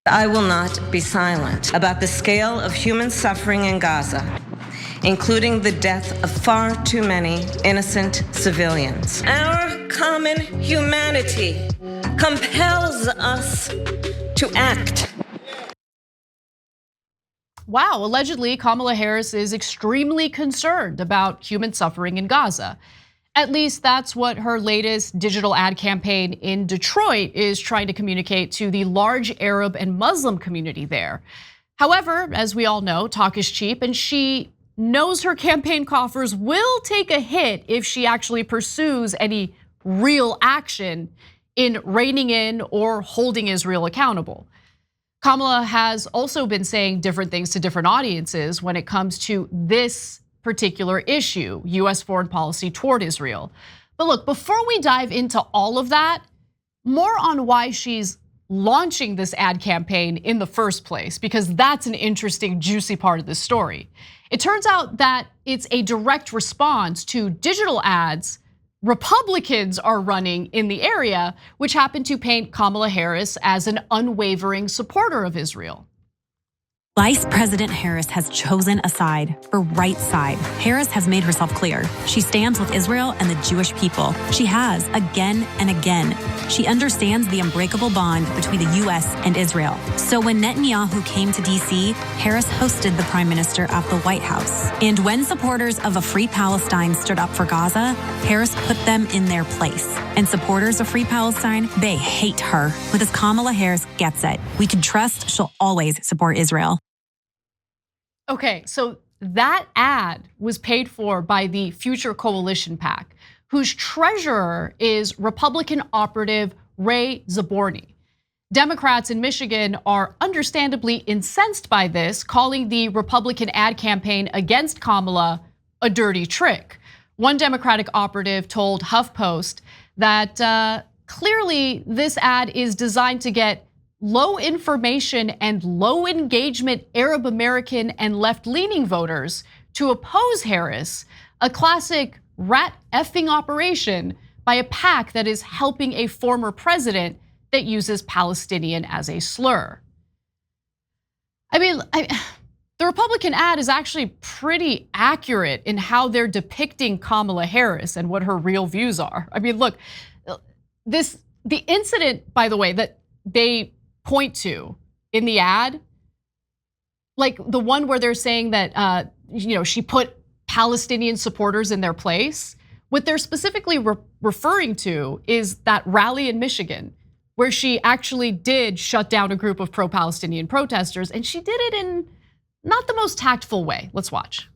I will not be silent about the scale of human suffering in Gaza, including the death of far too many innocent civilians. Our common humanity compels us to act. Wow, allegedly, Kamala Harris is extremely concerned about human suffering in Gaza. At least that's what her latest digital ad campaign in Detroit is trying to communicate to the large Arab and Muslim community there. However, as we all know, talk is cheap, and she knows her campaign coffers will take a hit if she actually pursues any real action in reining in or holding Israel accountable. Kamala has also been saying different things to different audiences when it comes to this particular issue, US foreign policy toward Israel. But look, before we dive into all of that, more on why she's launching this ad campaign in the first place, because that's an interesting, juicy part of this story. It turns out that it's a direct response to digital ads Republicans are running in the area, which happen to paint Kamala Harris as an unwavering supporter of Israel. Vice President Harris has chosen a side, her right side. Harris has made herself clear. She stands with Israel and the Jewish people. She has, again and again. She understands the unbreakable bond between the US and Israel. So when Netanyahu came to DC, Harris hosted the prime minister at the White House. And when supporters of a free Palestine stood up for Gaza, Harris put them in their place. And supporters of free Palestine, they hate her. Because Kamala Harris gets it. We can trust she'll always support Israel. Okay, so that ad was paid for by the Future Coalition PAC, whose treasurer is Republican operative Ray Zaborny. Democrats in Michigan are understandably incensed by this, calling the Republican ad campaign against Kamala a dirty trick. One Democratic operative told HuffPost that clearly this ad is designed to get low information and low engagement Arab American and left-leaning voters to oppose Harris, a classic rat effing operation by a PAC that is helping a former president that uses Palestinian as a slur. I mean, the Republican ad is actually pretty accurate in how they're depicting Kamala Harris and what her real views are. I mean, look, the incident, by the way, that they point to in the ad, like the one where they're saying that she put Palestinian supporters in their place. What they're specifically referring to is that rally in Michigan, where she actually did shut down a group of pro-Palestinian protesters, and she did it in not the most tactful way. Let's watch.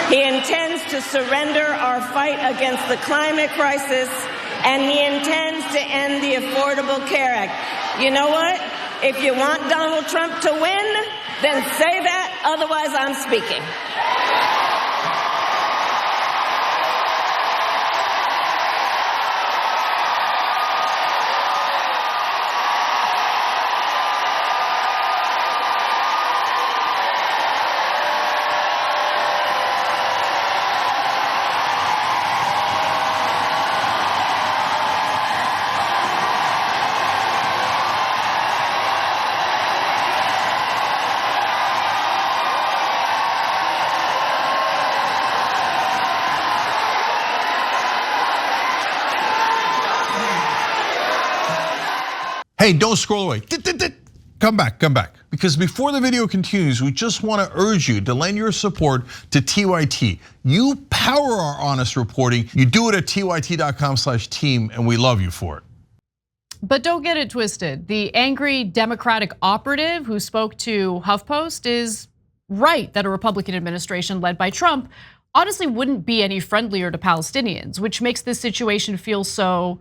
He intends to surrender our fight against the climate crisis, and he intends to end the Affordable Care Act. You know what? If you want Donald Trump to win, then say that, otherwise I'm speaking. Hey, don't scroll away. Come back. Because before the video continues, we just want to urge you to lend your support to TYT. You power our honest reporting. You do it at tyt.com/team, and we love you for it. But don't get it twisted. The angry Democratic operative who spoke to HuffPost is right that a Republican administration led by Trump honestly wouldn't be any friendlier to Palestinians, which makes this situation feel so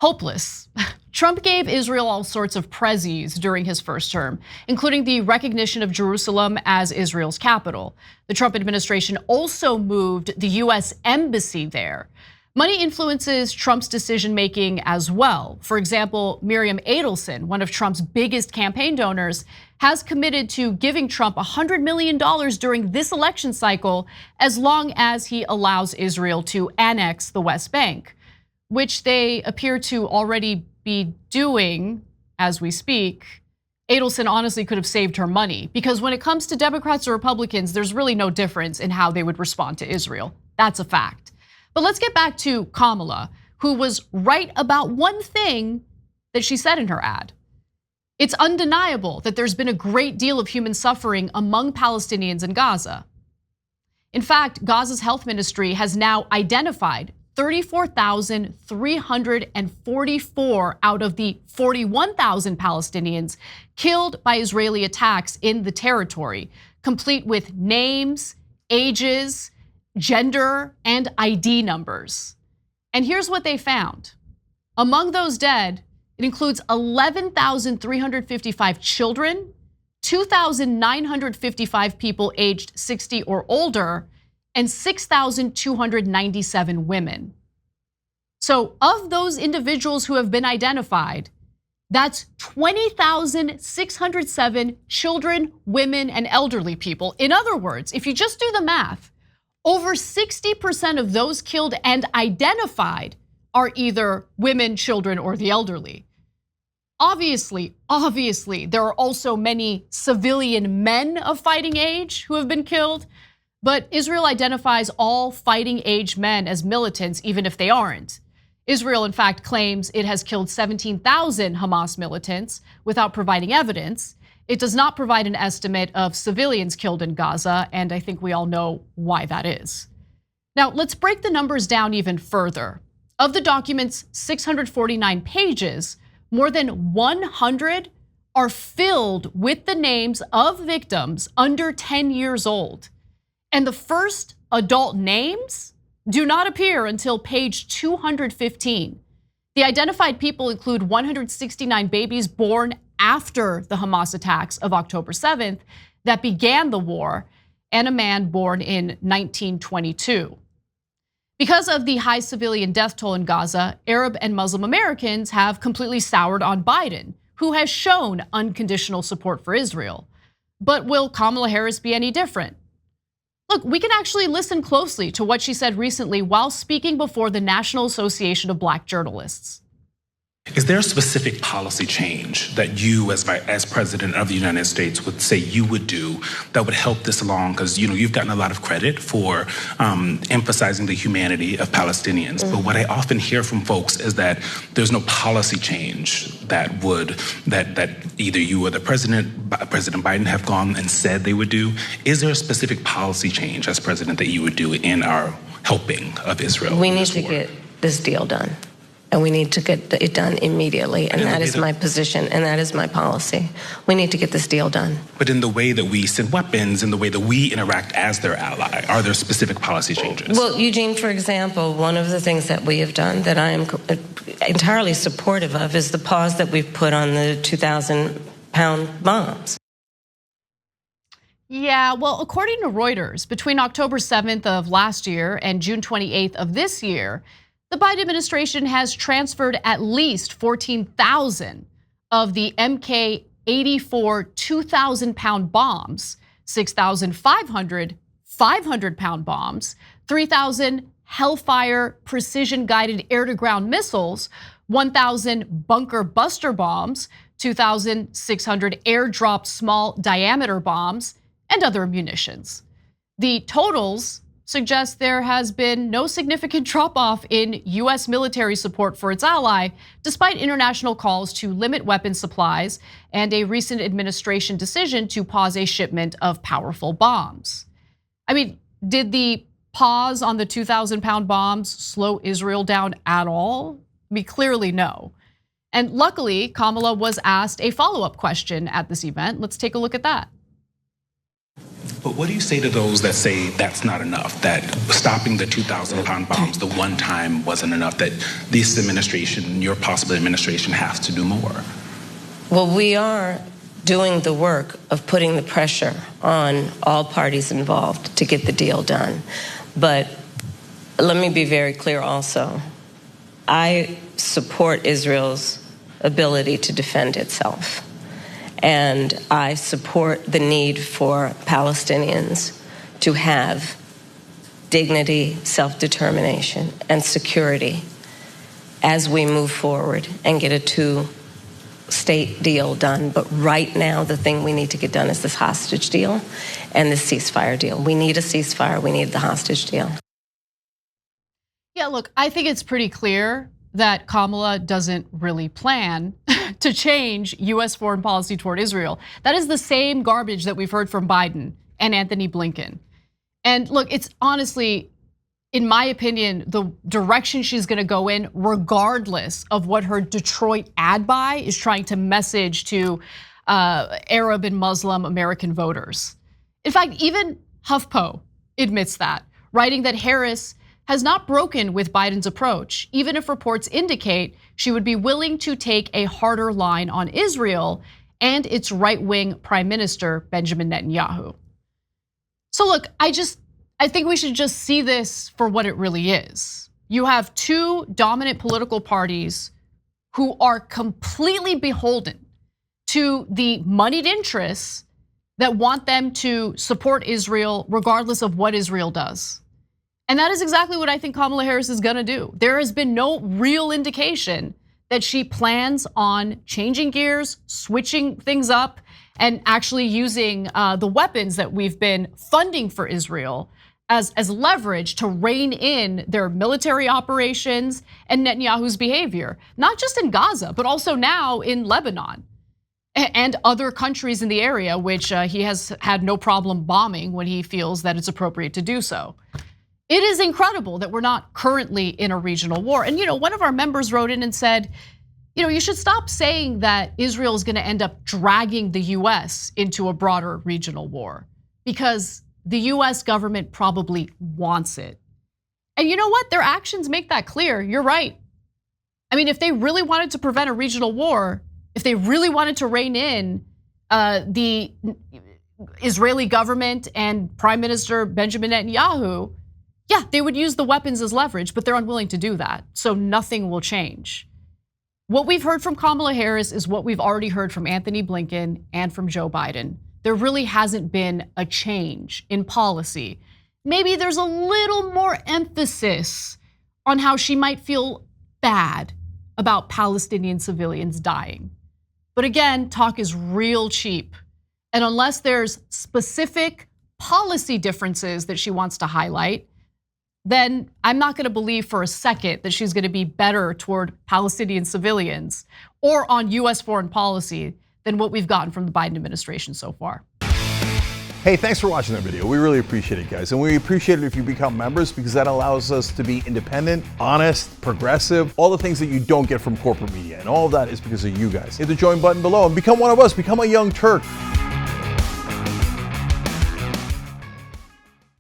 hopeless. Trump gave Israel all sorts of prezzies during his first term, including the recognition of Jerusalem as Israel's capital. The Trump administration also moved the US embassy there. Money influences Trump's decision-making as well. For example, Miriam Adelson, one of Trump's biggest campaign donors, has committed to giving Trump $100 million during this election cycle as long as he allows Israel to annex the West Bank, which they appear to already be doing as we speak, Adelson honestly could have saved her money, because when it comes to Democrats or Republicans, there's really no difference in how they would respond to Israel. That's a fact. But let's get back to Kamala, who was right about one thing that she said in her ad. It's undeniable that there's been a great deal of human suffering among Palestinians in Gaza. In fact, Gaza's health ministry has now identified 34,344 out of the 41,000 Palestinians killed by Israeli attacks in the territory, complete with names, ages, gender, and ID numbers. And here's what they found. Among those dead, it includes 11,355 children, 2,955 people aged 60 or older, and 6,297 women. So of those individuals who have been identified, that's 20,607 children, women, and elderly people. In other words, if you just do the math, over 60% of those killed and identified are either women, children, or the elderly. Obviously, there are also many civilian men of fighting age who have been killed, but Israel identifies all fighting age men as militants, even if they aren't. Israel, in fact, claims it has killed 17,000 Hamas militants without providing evidence. It does not provide an estimate of civilians killed in Gaza, and I think we all know why that is. Now, let's break the numbers down even further. Of the document's 649 pages, more than 100 are filled with the names of victims under 10 years old. And the first adult names do not appear until page 215. The identified people include 169 babies born after the Hamas attacks of October 7th that began the war, and a man born in 1922. Because of the high civilian death toll in Gaza, Arab and Muslim Americans have completely soured on Biden, who has shown unconditional support for Israel. But will Kamala Harris be any different? Look, we can actually listen closely to what she said recently while speaking before the National Association of Black Journalists. Is there a specific policy change that you, as president of the United States, would say you would do that would help this along? Because you've gotten a lot of credit for emphasizing the humanity of Palestinians. But what I often hear from folks is that there's no policy change that either you or President Biden have gone and said they would do. Is there a specific policy change as president that you would do in our helping of Israel? We need to get this deal done. And we need to get it done immediately. And that is my position, and that is my policy. We need to get this deal done. But in the way that we send weapons, in the way that we interact as their ally, are there specific policy changes? Well, Eugene, for example, one of the things that we have done that I am entirely supportive of is the pause that we've put on the 2,000-pound bombs. Yeah, well, according to Reuters, between October 7th of last year and June 28th of this year, the Biden administration has transferred at least 14,000 of the MK-84 2,000-pound bombs, 6,500 500-pound bombs, 3,000 Hellfire precision-guided air-to-ground missiles, 1,000 bunker buster bombs, 2,600 airdropped small diameter bombs, and other munitions. The totals suggest there has been no significant drop-off in US military support for its ally, despite international calls to limit weapons supplies and a recent administration decision to pause a shipment of powerful bombs. I mean, did the pause on the 2,000-pound bombs slow Israel down at all? I mean, clearly no. And luckily, Kamala was asked a follow-up question at this event. Let's take a look at that. But what do you say to those that say that's not enough, that stopping the 2,000-pound bombs the one time wasn't enough, that this administration, your possible administration, has to do more? Well, we are doing the work of putting the pressure on all parties involved to get the deal done. But let me be very clear also. I support Israel's ability to defend itself. And I support the need for Palestinians to have dignity, self-determination, and security as we move forward and get a state deal done. But right now, the thing we need to get done is this hostage deal and this ceasefire deal. We need a ceasefire. We need the hostage deal. Yeah, look, I think it's pretty clear that Kamala doesn't really plan to change US foreign policy toward Israel. That is the same garbage that we've heard from Biden and Anthony Blinken. And look, it's honestly, in my opinion, the direction she's gonna go in, regardless of what her Detroit ad buy is trying to message to Arab and Muslim American voters. In fact, even HuffPo admits that, writing that Harris has not broken with Biden's approach, even if reports indicate she would be willing to take a harder line on Israel and its right-wing Prime Minister, Benjamin Netanyahu. So look, I think we should just see this for what it really is. You have two dominant political parties who are completely beholden to the moneyed interests that want them to support Israel regardless of what Israel does. And that is exactly what I think Kamala Harris is gonna do. There has been no real indication that she plans on changing gears, switching things up, and actually using the weapons that we've been funding for Israel as leverage to rein in their military operations and Netanyahu's behavior, not just in Gaza, but also now in Lebanon and other countries in the area, which he has had no problem bombing when he feels that it's appropriate to do so. It is incredible that we're not currently in a regional war. And one of our members wrote in and said, you should stop saying that Israel is gonna end up dragging the US into a broader regional war, because the US government probably wants it. And you know what? Their actions make that clear. You're right. I mean, if they really wanted to prevent a regional war, if they really wanted to rein in the Israeli government and Prime Minister Benjamin Netanyahu, yeah, they would use the weapons as leverage, but they're unwilling to do that. So nothing will change. What we've heard from Kamala Harris is what we've already heard from Anthony Blinken and from Joe Biden. There really hasn't been a change in policy. Maybe there's a little more emphasis on how she might feel bad about Palestinian civilians dying. But again, talk is real cheap. And unless there's specific policy differences that she wants to highlight, then I'm not gonna believe for a second that she's gonna be better toward Palestinian civilians or on US foreign policy than what we've gotten from the Biden administration so far. Hey, thanks for watching that video. We really appreciate it, guys. And we appreciate it if you become members, because that allows us to be independent, honest, progressive, all the things that you don't get from corporate media. And all of that is because of you guys. Hit the join button below and become one of us, become a young Turk.